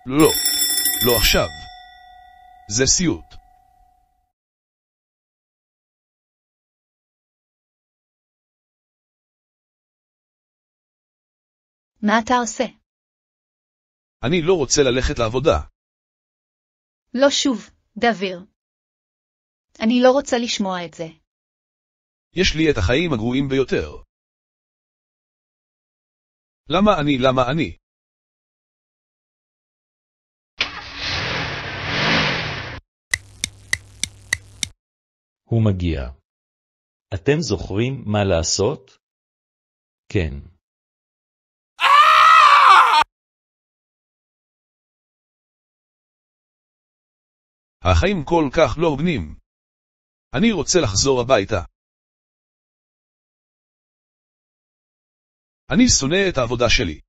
לא, לא עכשיו. זה סיוט. מה אתה עושה? אני לא רוצה ללכת לעבודה. לא שוב, דביר. אני לא רוצה לשמוע את זה. יש לי את החיים הגרועים ביותר. למה אני? הוא מגיע. אתם זוכרים מה לעשות? כן. החיים כל כך לא הוגנים. אני רוצה לחזור הביתה. אני שונא את העבודה שלי.